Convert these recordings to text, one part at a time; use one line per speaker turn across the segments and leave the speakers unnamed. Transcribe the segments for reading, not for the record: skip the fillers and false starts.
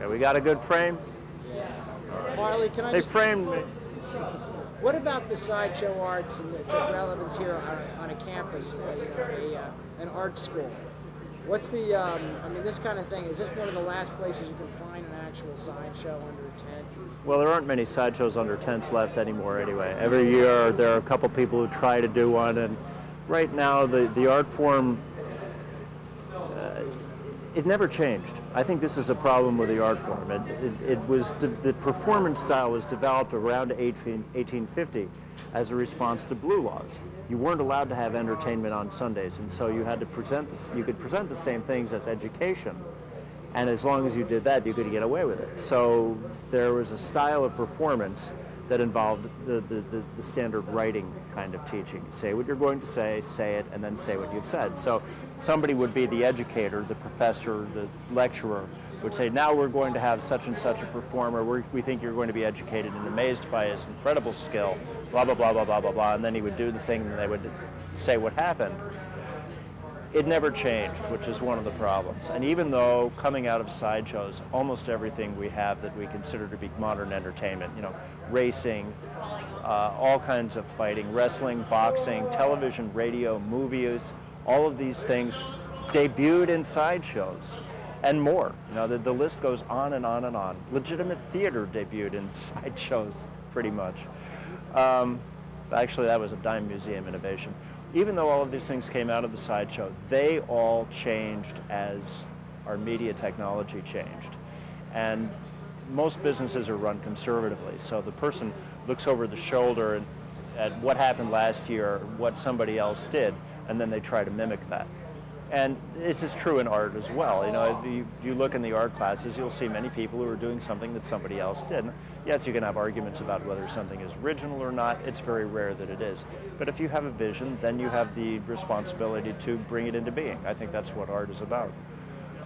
Okay, we got a good frame?
Yes. Harley, can I
They
just...
framed me.
What about the sideshow arts and its relevance here on a campus, an art school? What's the, I mean, this kind of thing, is this one of the last places you can find an actual sideshow under a tent?
Well, there aren't many sideshows under tents left anymore anyway. Every year there are a couple people who try to do one, and right now the art form, it never changed. I think this is a problem with the art form. The performance style was developed around 1850 as a response to blue laws. You weren't allowed to have entertainment on Sundays, and so you had to present this. You could present the same things as education, and as long as you did that, you could get away with it. So there was a style of performance that involved the standard writing kind of teaching. Say what you're going to say it, and then say what you've said. So somebody would be the educator, the professor, the lecturer, would say, now we're going to have such and such a performer. We think you're going to be educated and amazed by his incredible skill, blah, blah, blah, blah, blah, blah, blah. And then he would do the thing, and they would say what happened. It never changed, which is one of the problems. And even though coming out of sideshows, almost everything we have that we consider to be modern entertainment, you know, racing, all kinds of fighting, wrestling, boxing, television, radio, movies, all of these things debuted in sideshows and more. You know, the list goes on and on and on. Legitimate theater debuted in sideshows, pretty much. Actually, that was a dime museum innovation. Even though all of these things came out of the sideshow, they all changed as our media technology changed. And most businesses are run conservatively, so the person looks over the shoulder at what happened last year, what somebody else did, and then they try to mimic that. And this is true in art as well. You know, if you look in the art classes, you'll see many people who are doing something that somebody else did. Yes, you can have arguments about whether something is original or not. It's very rare that it is. But if you have a vision, then you have the responsibility to bring it into being. I think that's what art is about.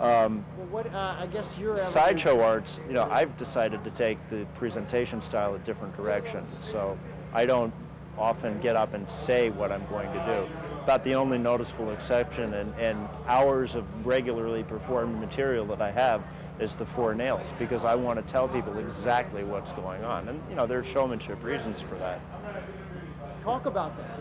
Well, I guess you're...
Sideshow arts, you know, I've decided to take the presentation style a different direction. So I don't often get up and say what I'm going to do. About the only noticeable exception and hours of regularly performed material that I have is the four nails, because I want to tell people exactly what's going on. And, you know, there's showmanship reasons for that.
Talk about that.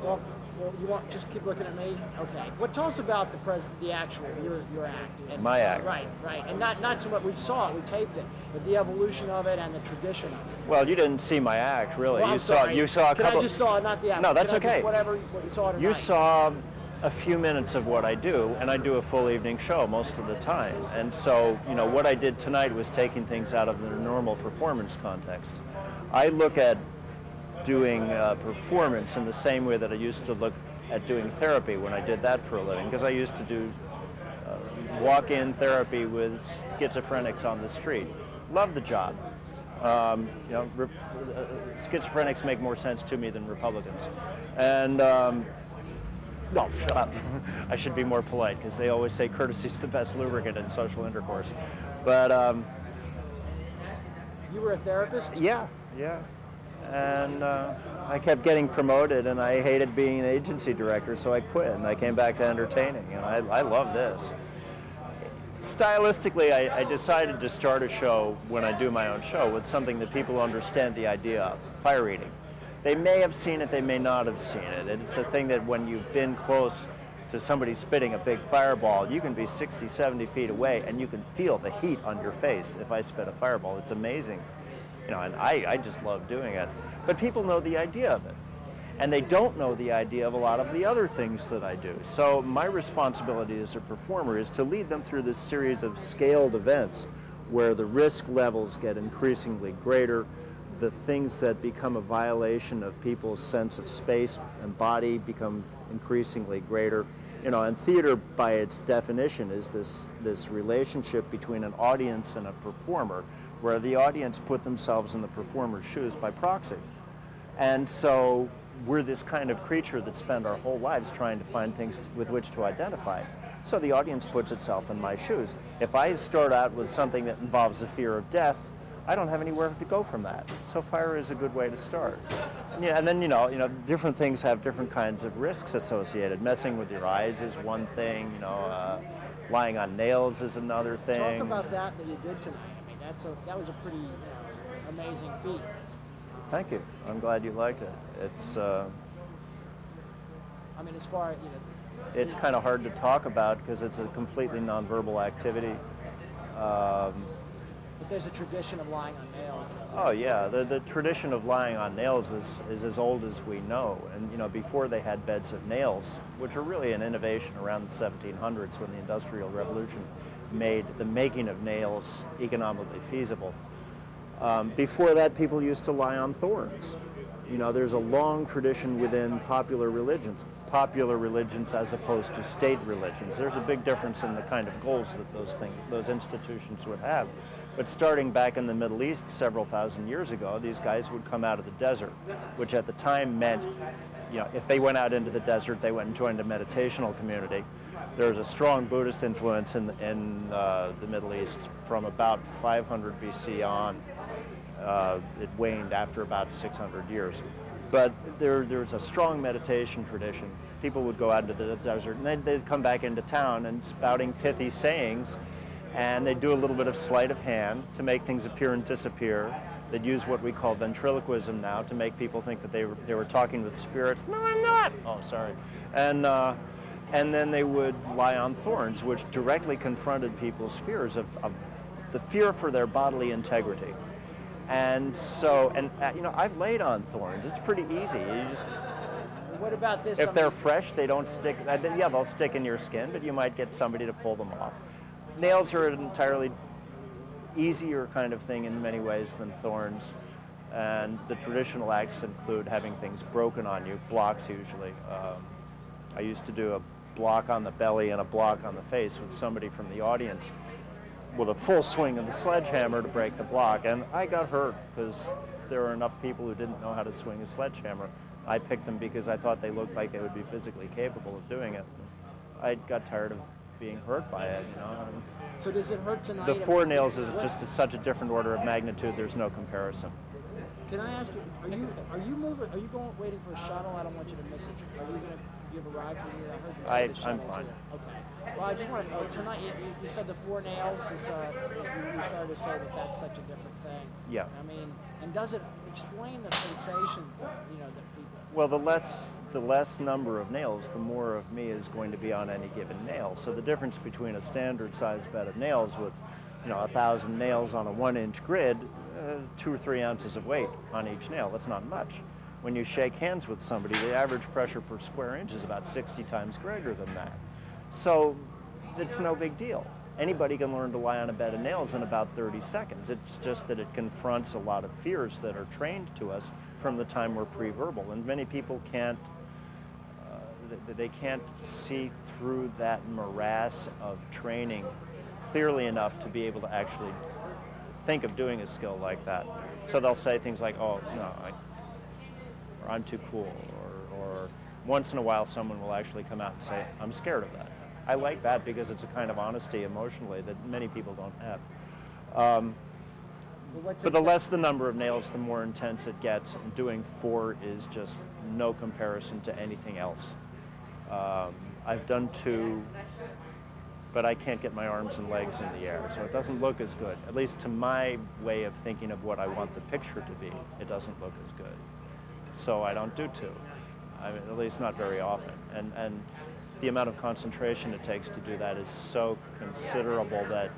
Well, you want just keep looking at me? Okay. Well, tell us about the actual, your act. And,
my act.
Right. And not so much, we saw it, we taped it, but the evolution of it and the tradition of it.
Well, you didn't see my act, really.
Well,
you saw a couple...
I just saw it, not the act?
No, that's okay.
Whatever what you saw tonight.
You saw a few minutes of what I do, and I do a full evening show most of the time. And so, you know, what I did tonight was taking things out of the normal performance context. I look at doing performance in the same way that I used to look at doing therapy when I did that for a living, because I used to do walk-in therapy with schizophrenics on the street. Loved the job. You know, schizophrenics make more sense to me than Republicans. And no, shut up. I should be more polite, because they always say courtesy's the best lubricant in social intercourse. But
you were a therapist?
Yeah. And I kept getting promoted, and I hated being an agency director, so I quit, and I came back to entertaining, and I love this. Stylistically, I decided to start a show, when I do my own show, with something that people understand the idea of, fire eating. They may have seen it, they may not have seen it. It's a thing that when you've been close to somebody spitting a big fireball, you can be 60, 70 feet away, and you can feel the heat on your face if I spit a fireball. It's amazing. You know, and I just love doing it. But people know the idea of it. And they don't know the idea of a lot of the other things that I do. So my responsibility as a performer is to lead them through this series of scaled events where the risk levels get increasingly greater, the things that become a violation of people's sense of space and body become increasingly greater. You know, and theater by its definition is this relationship between an audience and a performer, where the audience put themselves in the performer's shoes by proxy. And so we're this kind of creature that spend our whole lives trying to find things with which to identify. So the audience puts itself in my shoes. If I start out with something that involves the fear of death, I don't have anywhere to go from that. So fire is a good way to start. And then, you know, different things have different kinds of risks associated. Messing with your eyes is one thing, Lying on nails is another thing.
Talk about that you did tonight. I mean, that was a pretty amazing feat.
Thank you. I'm glad you liked it. It's.
I mean, as far as
it's kind of hard to talk about because it's a completely nonverbal activity.
But there's a tradition of lying on nails.
Oh yeah, the tradition of lying on nails is as old as we know. And before they had beds of nails, which are really an innovation around the 1700s when the Industrial Revolution made the making of nails economically feasible. Before that, people used to lie on thorns. There's a long tradition within popular religions as opposed to state religions. There's a big difference in the kind of goals that those institutions would have. But starting back in the Middle East several thousand years ago, these guys would come out of the desert, which at the time meant, if they went out into the desert, they went and joined a meditational community. There's a strong Buddhist influence in the Middle East from about 500 BC on. It waned after about 600 years. But there's a strong meditation tradition. People would go out into the desert and they'd come back into town and spouting pithy sayings, and they'd do a little bit of sleight of hand to make things appear and disappear. They'd use what we call ventriloquism now to make people think that they were talking with spirits. No, I'm not. Oh, sorry. And then they would lie on thorns, which directly confronted people's fears of the fear for their bodily integrity. And so, I've laid on thorns. It's pretty easy.
What about this?
If they're fresh, they don't stick. Yeah, they'll stick in your skin, but you might get somebody to pull them off. Nails are an entirely easier kind of thing in many ways than thorns. And the traditional acts include having things broken on you, blocks usually. I used to do a block on the belly and a block on the face with somebody from the audience with a full swing of the sledgehammer to break the block, and I got hurt because there were enough people who didn't know how to swing a sledgehammer. I picked them because I thought they looked like they would be physically capable of doing it. I got tired of being hurt by it,
So does it hurt tonight?
The four nails is just such a different order of magnitude. There's no comparison.
Can I ask you? Are you moving? Are you waiting for a shuttle? I don't want you to miss it. Are you going to give a ride for you? I heard you say the
I'm fine.
here. Okay. Well, I just want to. Tonight, you said the four nails is. You started to say that that's such a different thing.
Yeah.
I mean, and does it explain the sensation that that people?
Well, the less number of nails, the more of me is going to be on any given nail. So the difference between a standard size bed of nails with 1,000 nails on a 1-inch grid, 2 or 3 ounces of weight on each nail. That's not much. When you shake hands with somebody, the average pressure per square inch is about 60 times greater than that. So it's no big deal. Anybody can learn to lie on a bed of nails in about 30 seconds. It's just that it confronts a lot of fears that are trained to us from the time we're pre-verbal. And many people can't, they can't see through that morass of training clearly enough to be able to actually think of doing a skill like that. So they'll say things like, oh, no, or I'm too cool, or once in a while someone will actually come out and say, I'm scared of that. I like that because it's a kind of honesty emotionally that many people don't have. But the less the number of nails, the more intense it gets. And doing 4 is just no comparison to anything else. I've done 2, but I can't get my arms and legs in the air, so it doesn't look as good. At least to my way of thinking of what I want the picture to be, it doesn't look as good. So I don't do 2, I mean, at least not very often. And the amount of concentration it takes to do that is so considerable that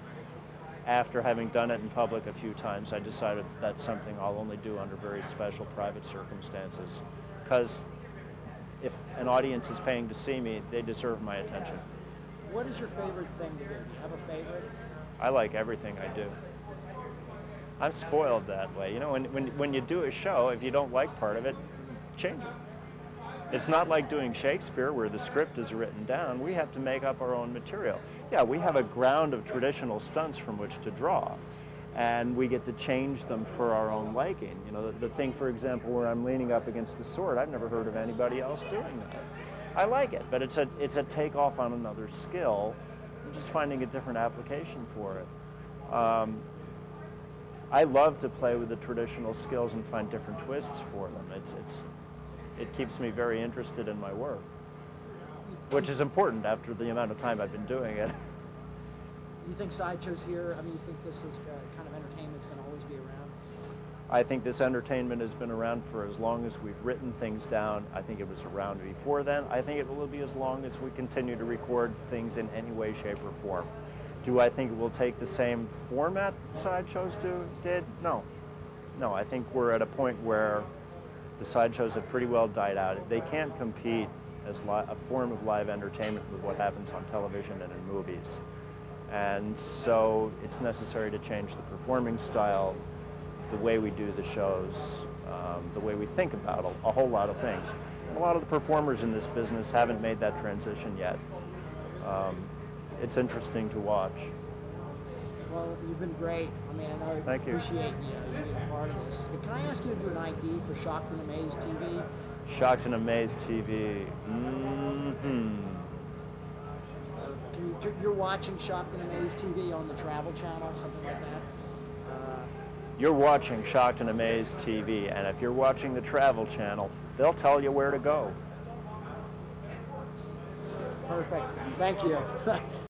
after having done it in public a few times, I decided that's something I'll only do under very special private circumstances. Because if an audience is paying to see me, they deserve my attention.
What is your favorite thing to do? Do you have a favorite?
I like everything I do. I'm spoiled that way. When you do a show, if you don't like part of it, change it. It's not like doing Shakespeare where the script is written down. We have to make up our own material. Yeah, we have a ground of traditional stunts from which to draw, and we get to change them for our own liking. The thing, for example, where I'm leaning up against a sword, I've never heard of anybody else doing that. I like it, but it's a takeoff on another skill. I'm just finding a different application for it. I love to play with the traditional skills and find different twists for them. It keeps me very interested in my work, which is important after the amount of time I've been doing it.
You think sideshows here, I mean, you think this is kind of entertainment's going to always be around?
I think this entertainment has been around for as long as we've written things down. I think it was around before then. I think it will be as long as we continue to record things in any way, shape, or form. Do I think it will take the same format that sideshows did? No. No, I think we're at a point where the sideshows have pretty well died out. They can't compete as a form of live entertainment with what happens on television and in movies. And so it's necessary to change the performing style, the way we do the shows, the way we think about a whole lot of things. A lot of the performers in this business haven't made that transition yet. It's interesting to watch.
Well, you've been great. I mean, I know I appreciate you being a part of this. Can I ask you to do an ID for Shocked and Amazed TV?
Shocked and Amazed TV.
You're watching Shocked and Amazed TV on the Travel Channel, something like that?
You're watching Shocked and Amazed TV, and if you're watching the Travel Channel, they'll tell you where to go.
Perfect. Thank you.